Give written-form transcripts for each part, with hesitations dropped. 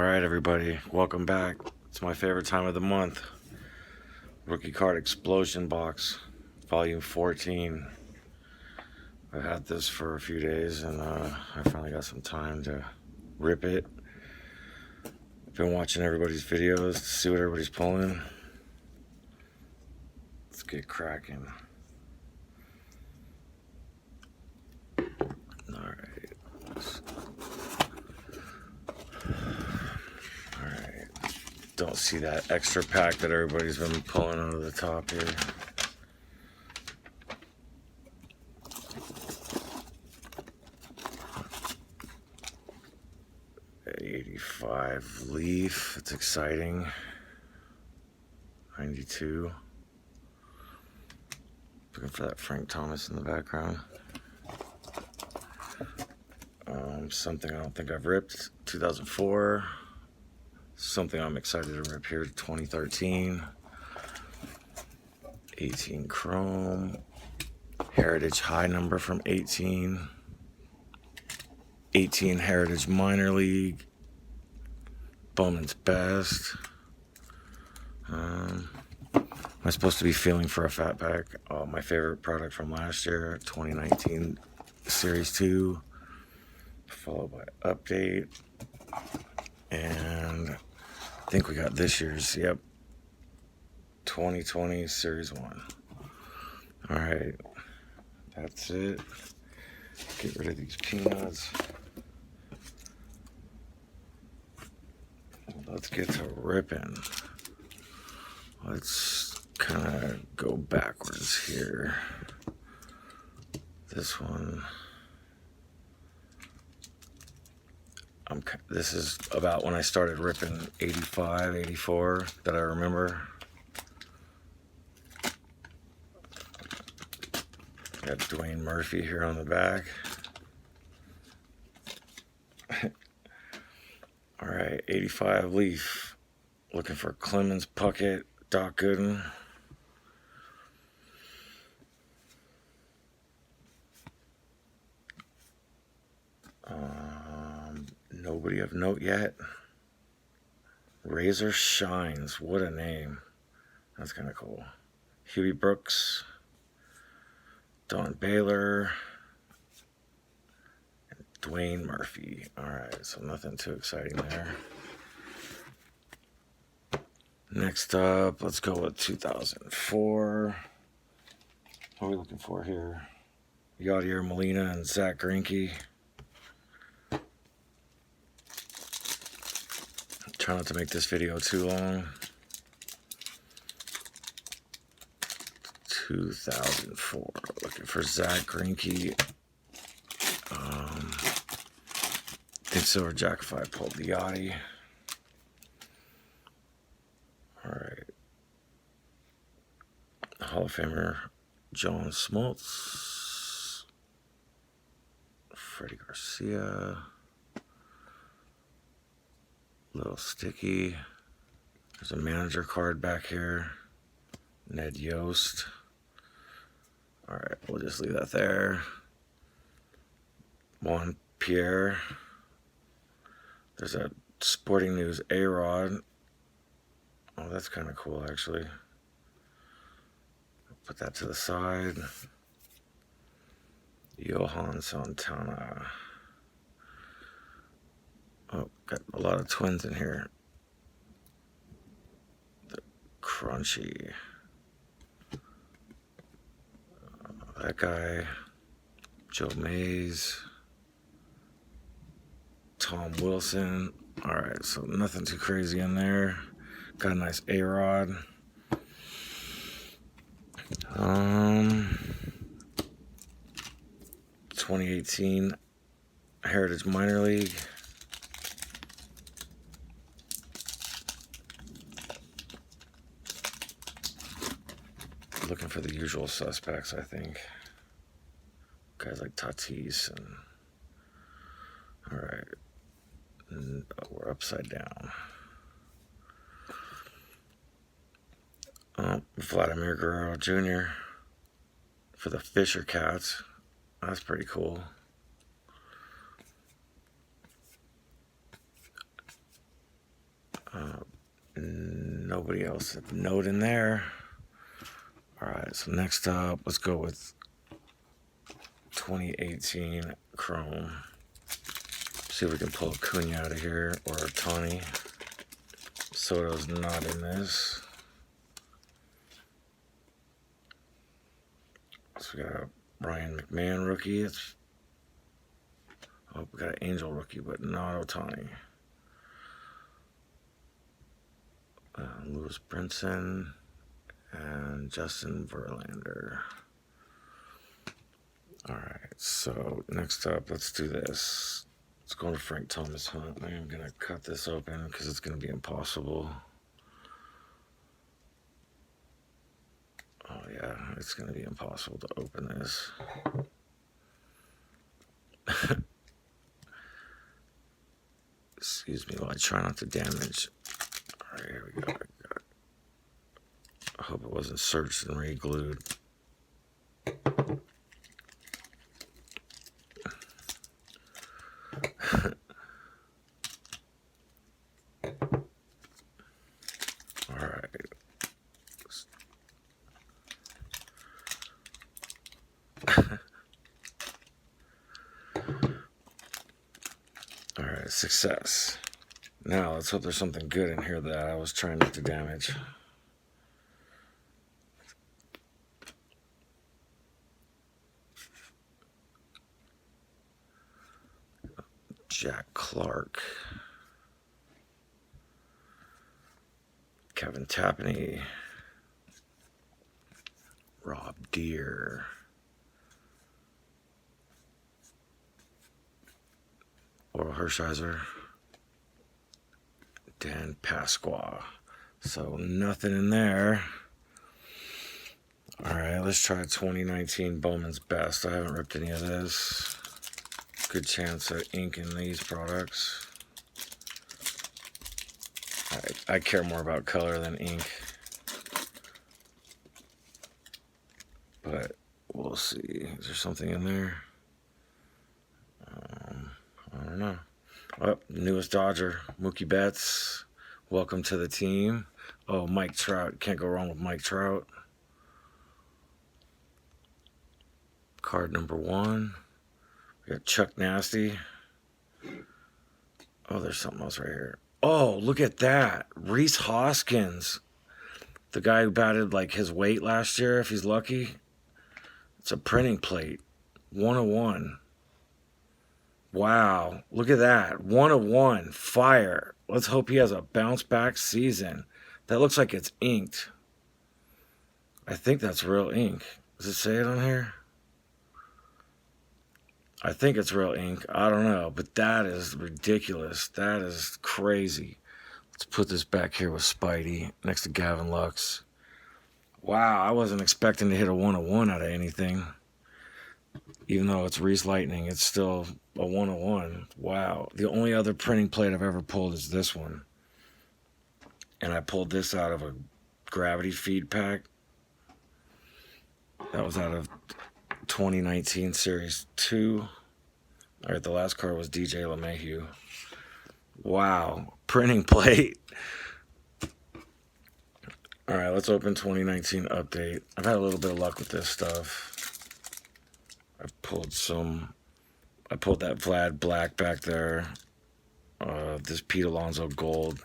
Alright everybody, welcome back. It's my favorite time of the month. Rookie card explosion box, volume 14. I've had this for a few days and I finally got some time to rip it. I've been watching everybody's videos to see what everybody's pulling. Let's get cracking. Alright. Don't see that extra pack that everybody's been pulling out of the top here. $85 Leaf, it's exciting. 92. Looking for that Frank Thomas in the background. Something I don't think I've ripped, 2004. Something I'm excited to rip here, 2013. 18 Chrome. Heritage High number from 18. 18 Heritage Minor League. Bowman's Best. Am I supposed to be feeling for a fat pack? My favorite product from last year, 2019 Series 2. Followed by Update. And I think we got this year's, yep, 2020 Series 1. Alright, that's it. Get rid of these peanuts. Let's get to ripping. Let's kind of go backwards here. This one. This is about when I started ripping 85, 84 that I remember. Got Dwayne Murphy here on the back. Alright, 85 Leaf. Looking for Clemens, Puckett, Doc Gooden. Nobody of note yet. Razor Shines, what a name. That's kind of cool. Huey Brooks, Don Baylor, and Dwayne Murphy. Alright, so nothing too exciting there. Next up, let's go with 2004. What are we looking for here? Yadier Molina and Zach Greinke. Try not to make this video too long. 2004. Looking for Zach Greinke. I think Silver Jackify pulled the Yachty. Alright. Hall of Famer John Smoltz. Freddie Garcia. Little sticky. There's a manager card back here. Ned Yost. Alright, we'll just leave that there. Juan Pierre. There's a Sporting News A-Rod. Oh, that's kind of cool, actually. Put that to the side. Johan Santana. Oh, got a lot of Twins in here. The Crunchy. That guy. Joe Mays. Tom Wilson. Alright, so nothing too crazy in there. Got a nice A-Rod. 2018 Heritage Minor League. Looking for the usual suspects, I think. Guys like Tatis and... Alright. We're upside down. Vladimir Guerrero Jr. for the Fisher Cats. That's pretty cool. Nobody else a note in there. All right, so next up, let's go with 2018 Chrome. See if we can pull Acuna out of here, or Ohtani. Soto's not in this. So we got a Ryan McMahon rookie. Oh, we got an Angel rookie, but not Ohtani. Lewis Brinson and Justin Verlander. All right, so next up, let's do this. Let's go to Frank Thomas Hunt. I am going to cut this open because it's going to be impossible. Oh, yeah, it's going to be impossible to open this. Excuse me while I try not to damage. All right, here we go. I hope it wasn't searched and re-glued. All right, success. Now let's hope there's something good in here that I was trying not to damage. Jack Clark, Kevin Tapney, Rob Deere, Oral Hershiser, Dan Pasqua. So nothing in there. All right, let's try 2019 Bowman's Best. I haven't ripped any of this. Good chance of ink in these products. I care more about color than ink. But we'll see. Is there something in there? I don't know. Oh, newest Dodger, Mookie Betts. Welcome to the team. Oh, Mike Trout. Can't go wrong with Mike Trout. Card number 1. We got Chuck Nasty. Oh, there's something else right here. Oh, look at that. Rhys Hoskins. The guy who batted like his weight last year, if he's lucky. It's a printing plate. 101. Wow. Look at that. 101. Fire. Let's hope he has a bounce back season. That looks like it's inked. I think that's real ink. Does it say it on here? I think it's real ink. I don't know, but that is ridiculous. That is crazy. Let's put this back here with Spidey next to Gavin Lux. Wow, I wasn't expecting to hit a 101 out of anything. Even though it's Reese Lightning, it's still a 101. Wow. The only other printing plate I've ever pulled is this one. And I pulled this out of a gravity feed pack. That was out of 2019 Series 2. All right, the last card was DJ LeMahieu. Wow, printing plate. All right, let's open 2019 update. I've had a little bit of luck with this stuff. I pulled that Vlad Black back there. This Pete Alonso Gold.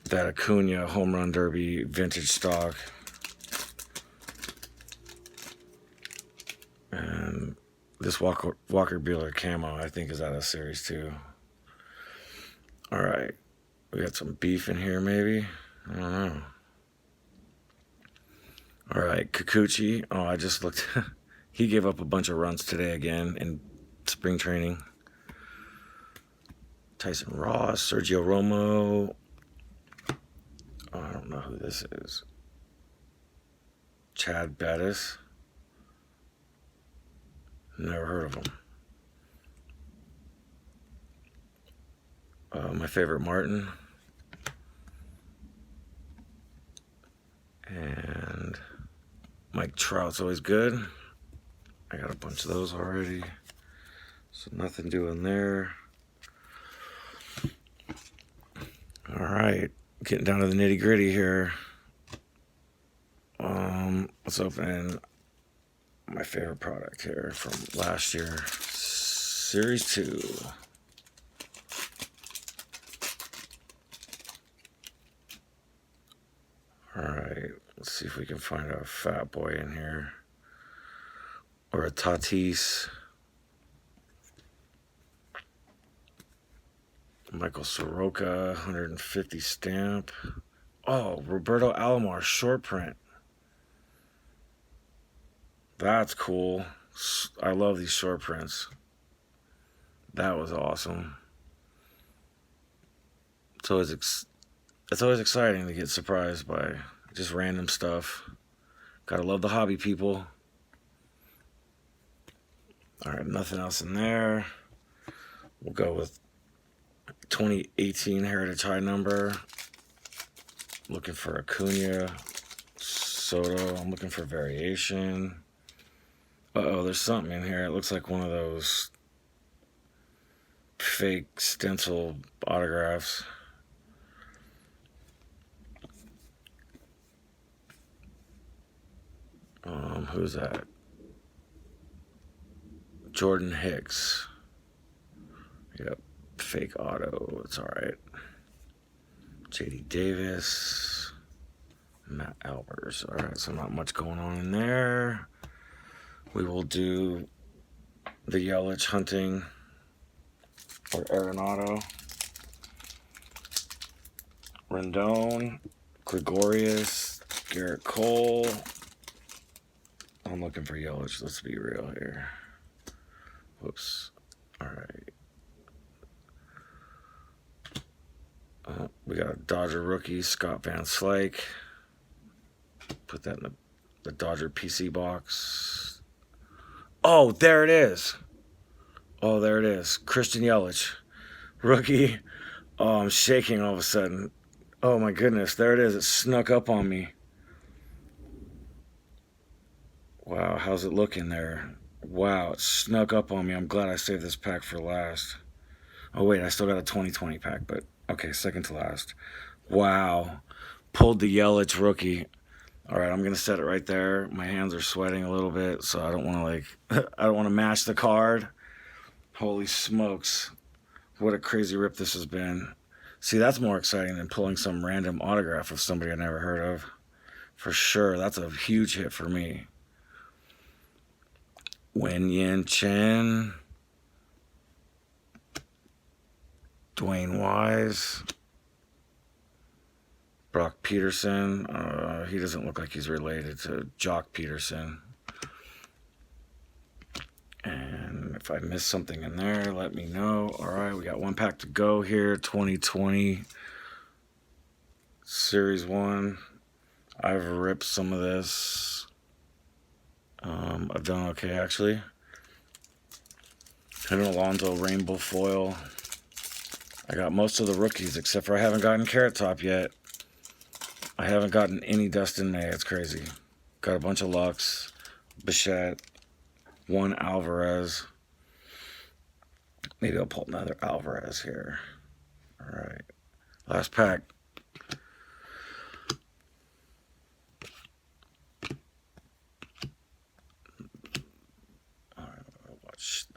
That Acuna Home Run Derby vintage stock. And this Walker Buehler camo, I think, is out of Series 2. All right. We got some beef in here, maybe? I don't know. All right. Kikuchi. Oh, I just looked. He gave up a bunch of runs today again in spring training. Tyson Ross. Sergio Romo. Oh, I don't know who this is. Chad Bettis. Never heard of him. My favorite Martin. And Mike Trout's always good. I got a bunch of those already. So nothing doing there. All right. Getting down to the nitty gritty here. Let's open my favorite product here from last year, Series 2. Alright, let's see if we can find a fat boy in here. Or a Tatis. Michael Soroka, 150 stamp. Oh, Roberto Alomar, short print. That's cool. I love these short prints. That was awesome. It's always exciting to get surprised by just random stuff. Gotta love the hobby people. Alright, nothing else in there. We'll go with 2018 Heritage High number. Looking for Acuna, Soto. I'm looking for variation. Uh-oh, there's something in here. It looks like one of those fake stencil autographs. Who's that? Jordan Hicks. Yep, fake auto. It's alright. JD Davis. Matt Albers. Alright, so not much going on in there. We will do the Yelich hunting or Arenado. Rendon. Gregorius. Garrett Cole. I'm looking for Yelich. Let's be real here. Whoops. Alright. We got a Dodger rookie, Scott Van Slyke. Put that in the Dodger PC box. Oh, there it is. Oh, there it is. Christian Yelich. Rookie. Oh, I'm shaking all of a sudden. Oh, my goodness. There it is. It snuck up on me. Wow, how's it looking there? Wow, it snuck up on me. I'm glad I saved this pack for last. Oh, wait, I still got a 2020 pack, but okay, second to last. Wow. Pulled the Yelich rookie. All right, I'm going to set it right there. My hands are sweating a little bit, so I don't want to I don't want to mash the card. Holy smokes. What a crazy rip this has been. See, that's more exciting than pulling some random autograph of somebody I never heard of. For sure, that's a huge hit for me. Wen Yin Chen. Dwayne Wise. Brock Peterson. He doesn't look like he's related to Jock Peterson. And if I missed something in there, let me know. All right, we got one pack to go here. 2020 Series 1. I've ripped some of this. I've done okay, actually. Hit an Alonso Rainbow Foil. I got most of the rookies, except for I haven't gotten Carrot Top yet. I haven't gotten any Dustin May. It's crazy. Got a bunch of Lux, Bichette, one Alvarez. Maybe I'll pull another Alvarez here. All right. Last pack.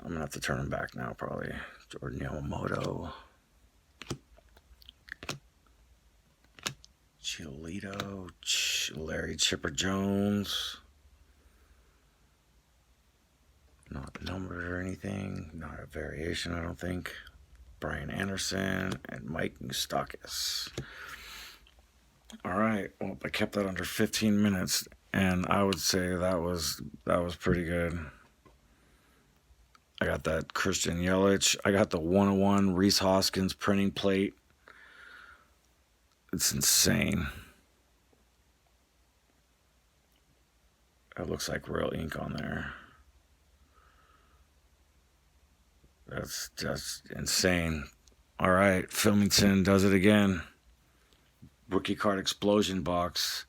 I'm going to have to turn him back now, probably. Jordan Yamamoto. Giolito. Larry Chipper Jones. Not numbered or anything. Not a variation, I don't think. Brian Anderson and Mike Moustakas. All right. Well, I kept that under 15 minutes, and I would say that was pretty good. I got that Christian Yelich. I got the 101 Rhys Hoskins printing plate. It's insane. It looks like real ink on there. That's just insane. All right, Filmington does it again. Rookie card explosion box.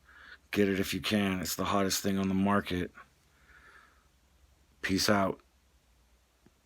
Get it if you can. It's the hottest thing on the market. Peace out.